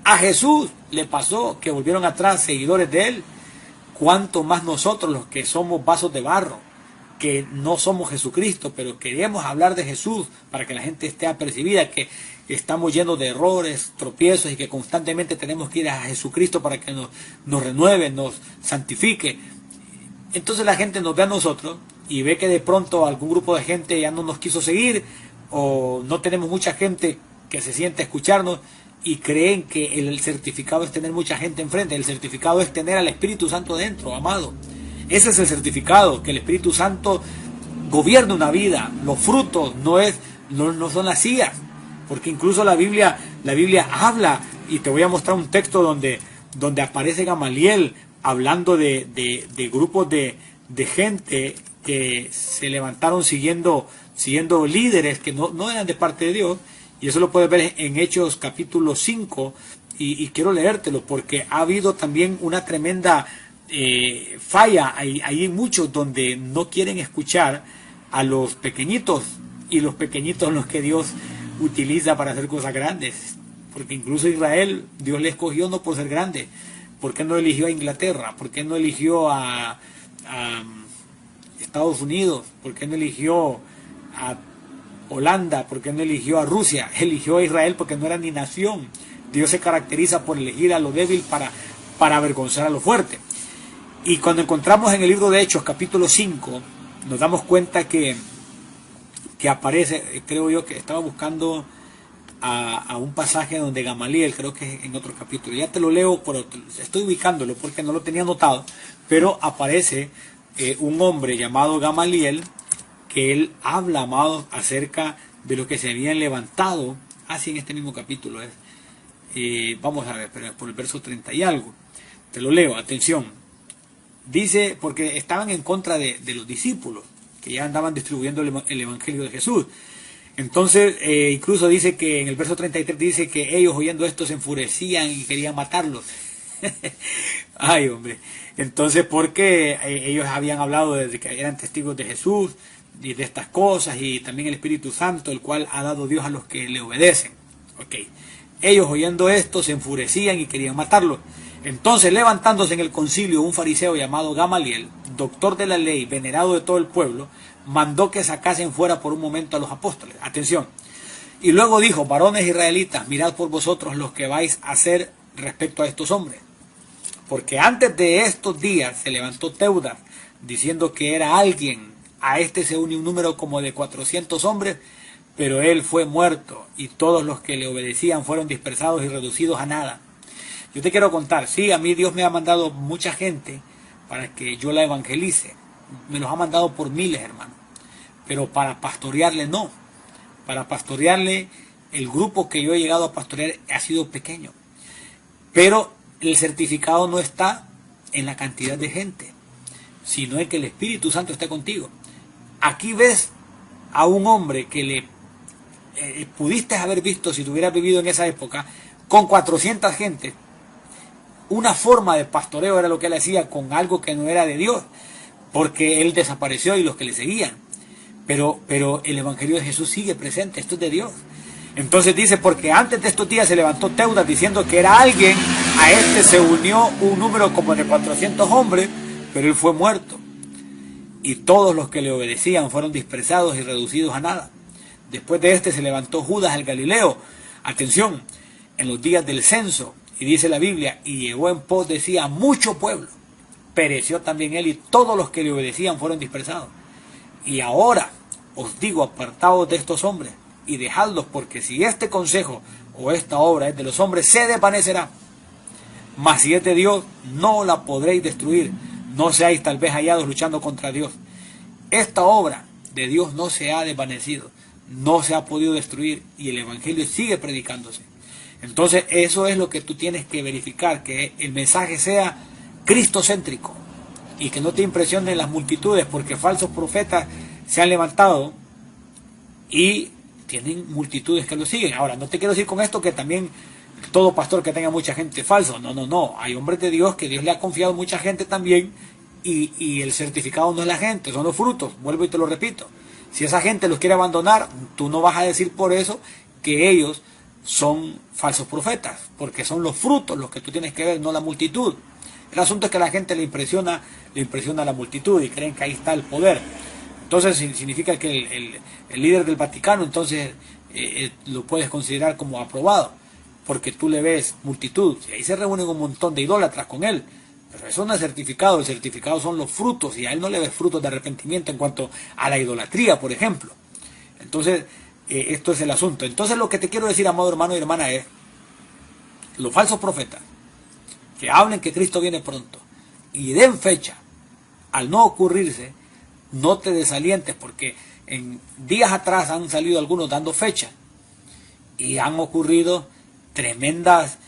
a Jesús le pasó que volvieron atrás seguidores de él. Cuánto más nosotros, los que somos vasos de barro, que no somos Jesucristo, pero queremos hablar de Jesús para que la gente esté apercibida, que estamos llenos de errores, tropiezos, y que constantemente tenemos que ir a Jesucristo para que nos renueve, nos santifique. Entonces la gente nos ve a nosotros y ve que de pronto algún grupo de gente ya no nos quiso seguir, o no tenemos mucha gente que se siente a escucharnos, y creen que el certificado es tener mucha gente enfrente. El certificado es tener al Espíritu Santo dentro, amado. Ese es el certificado, que el Espíritu Santo gobierne una vida. Los frutos no son las sillas, porque incluso la Biblia habla, y te voy a mostrar un texto donde aparece Gamaliel hablando de grupos de gente que se levantaron siguiendo líderes que no eran de parte de Dios. Y eso lo puedes ver en Hechos capítulo 5, y quiero leértelo porque ha habido también una tremenda falla. Hay muchos donde no quieren escuchar a los pequeñitos, y los pequeñitos son los que Dios utiliza para hacer cosas grandes. Porque incluso Israel, Dios le escogió no por ser grande. ¿Por qué no eligió a Inglaterra? ¿Por qué no eligió a Estados Unidos? ¿Por qué no eligió a Holanda? ¿Por qué no eligió a Rusia? Eligió a Israel porque no era ni nación. Dios se caracteriza por elegir a lo débil para avergonzar a lo fuerte. Y cuando encontramos en el libro de Hechos, capítulo 5, nos damos cuenta que aparece, creo yo que estaba buscando a un pasaje donde Gamaliel, creo que es en otro capítulo, ya te lo leo, pero estoy ubicándolo porque no lo tenía anotado, pero aparece un hombre llamado Gamaliel, que él habla, amados, acerca de lo que se habían levantado, así en este mismo capítulo es, vamos a ver, pero por el verso 30 y algo, te lo leo, atención, dice, porque estaban en contra de los discípulos, que ya andaban distribuyendo el Evangelio de Jesús. Entonces, incluso dice que en el verso 33 dice que ellos oyendo esto se enfurecían y querían matarlos. Ay, hombre. Entonces, porque ellos habían hablado de que eran testigos de Jesús y de estas cosas, y también el Espíritu Santo, el cual ha dado Dios a los que le obedecen. Okay. Ellos oyendo esto se enfurecían y querían matarlos. Entonces, levantándose en el concilio un fariseo llamado Gamaliel, doctor de la ley, venerado de todo el pueblo, mandó que sacasen fuera por un momento a los apóstoles. Atención. Y luego dijo: varones israelitas, mirad por vosotros lo que vais a hacer respecto a estos hombres. Porque antes de estos días se levantó Teudas, diciendo que era alguien. A este se une un número como de 400 hombres, pero él fue muerto, y todos los que le obedecían fueron dispersados y reducidos a nada. Yo te quiero contar, sí, a mí Dios me ha mandado mucha gente para que yo la evangelice. Me los ha mandado por miles, hermano. pero para pastorearle no. Para pastorearle, el grupo que yo he llegado a pastorear ha sido pequeño. Pero el certificado no está en la cantidad de gente, sino en que el Espíritu Santo esté contigo. Aquí ves a un hombre que le pudiste haber visto si tú hubieras vivido en esa época, con 400 gentes. Una forma de pastoreo era lo que él hacía con algo que no era de Dios, porque él desapareció y los que le seguían. Pero el Evangelio de Jesús sigue presente, esto es de Dios. Entonces dice, porque antes de estos días se levantó Teudas diciendo que era alguien, a este se unió un número como de 400 hombres, pero él fue muerto. Y todos los que le obedecían fueron dispersados y reducidos a nada. Después de este se levantó Judas el Galileo, atención, en los días del censo, y dice la Biblia, y llegó en pos de sí a mucho pueblo. Pereció también él y todos los que le obedecían fueron dispersados. Y ahora os digo, apartaos de estos hombres y dejadlos, porque si este consejo o esta obra es de los hombres, se desvanecerá. Mas si es de Dios, no la podréis destruir. No seáis tal vez hallados luchando contra Dios. Esta obra de Dios no se ha desvanecido, no se ha podido destruir, y el Evangelio sigue predicándose. Entonces eso es lo que tú tienes que verificar, que el mensaje sea cristocéntrico y que no te impresionen las multitudes, porque falsos profetas se han levantado y tienen multitudes que lo siguen. Ahora, no te quiero decir con esto que también todo pastor que tenga mucha gente falso. No. Hay hombres de Dios que Dios le ha confiado mucha gente también, y el certificado no es la gente, son los frutos. Vuelvo y te lo repito. Si esa gente los quiere abandonar, tú no vas a decir por eso que ellos son falsos profetas, porque son los frutos los que tú tienes que ver, no la multitud. El asunto es que a la gente le impresiona la multitud y creen que ahí está el poder. Entonces significa que el líder del Vaticano entonces lo puedes considerar como aprobado, porque tú le ves multitud, y ahí se reúnen un montón de idólatras con él. Pero eso no es certificado, el certificado son los frutos, y a él no le ves frutos de arrepentimiento en cuanto a la idolatría, por ejemplo. Entonces, esto es el asunto. Entonces lo que te quiero decir, amado hermano y hermana, es, los falsos profetas, que hablen que Cristo viene pronto, y den fecha, al no ocurrirse, no te desalientes, porque en días atrás han salido algunos dando fecha, y han ocurrido tremendas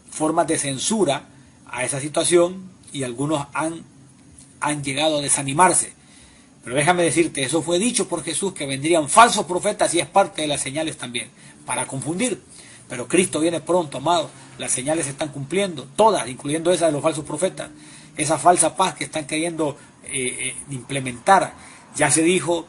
formas de censura a esa situación, y algunos han llegado a desanimarse. Pero déjame decirte, eso fue dicho por Jesús, que vendrían falsos profetas, y es parte de las señales también, para confundir. Pero Cristo viene pronto, amados. Las señales se están cumpliendo, todas, incluyendo esa de los falsos profetas. Esa falsa paz que están queriendo implementar. Ya se dijo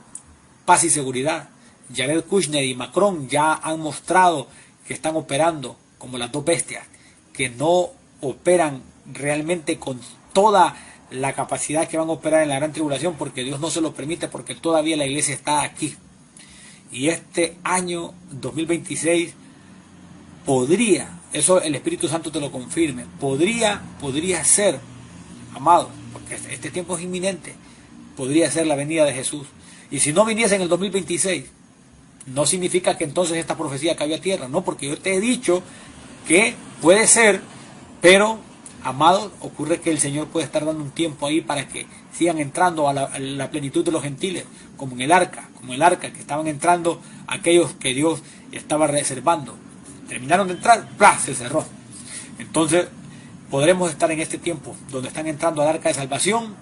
paz y seguridad. Jared Kushner y Macron ya han mostrado que están operando como las dos bestias, que no operan realmente con toda la capacidad que van a operar en la gran tribulación, porque Dios no se lo permite, porque todavía la iglesia está aquí. Y este año 2026 podría, eso el Espíritu Santo te lo confirme, podría ser, amado, porque este tiempo es inminente, podría ser la venida de Jesús. Y si no viniese en el 2026, no significa que entonces esta profecía cayó a tierra, no, porque yo te he dicho que puede ser, pero, amado, ocurre que el Señor puede estar dando un tiempo ahí para que sigan entrando a la plenitud de los gentiles, como en el arca, que estaban entrando aquellos que Dios estaba reservando. Terminaron de entrar, ¡plá!, se cerró. Entonces podremos estar en este tiempo donde están entrando al arca de salvación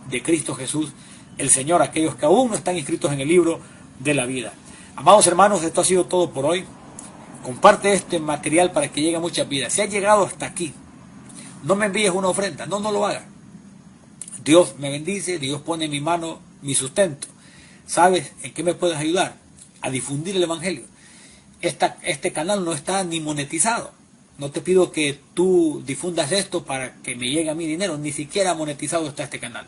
de Cristo Jesús, el Señor, aquellos que aún no están inscritos en el libro de la vida. Amados hermanos, esto ha sido todo por hoy. Comparte este material para que llegue a muchas vidas. Si has llegado hasta aquí, no me envíes una ofrenda, no lo hagas. Dios me bendice, Dios pone en mi mano mi sustento. ¿Sabes en qué me puedes ayudar? A difundir el Evangelio. Este canal no está ni monetizado. No te pido que tú difundas esto para que me llegue a mi dinero, ni siquiera monetizado está este canal.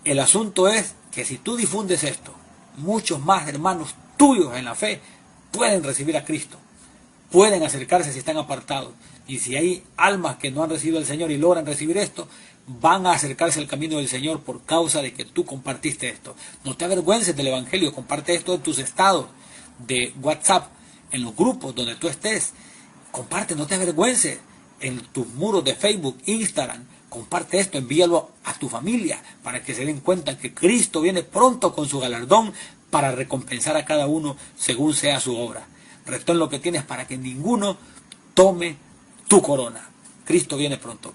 El asunto es que si tú difundes esto, muchos más hermanos tuyos en la fe pueden recibir a Cristo, pueden acercarse si están apartados. Y si hay almas que no han recibido al Señor y logran recibir esto, van a acercarse al camino del Señor por causa de que tú compartiste esto. No te avergüences del Evangelio, comparte esto en tus estados de WhatsApp, en los grupos donde tú estés. Comparte, no te avergüences en tus muros de Facebook, Instagram. Comparte esto, envíalo a tu familia para que se den cuenta que Cristo viene pronto con su galardón para recompensar a cada uno según sea su obra. Retén lo que tienes para que ninguno tome tu corona. Cristo viene pronto.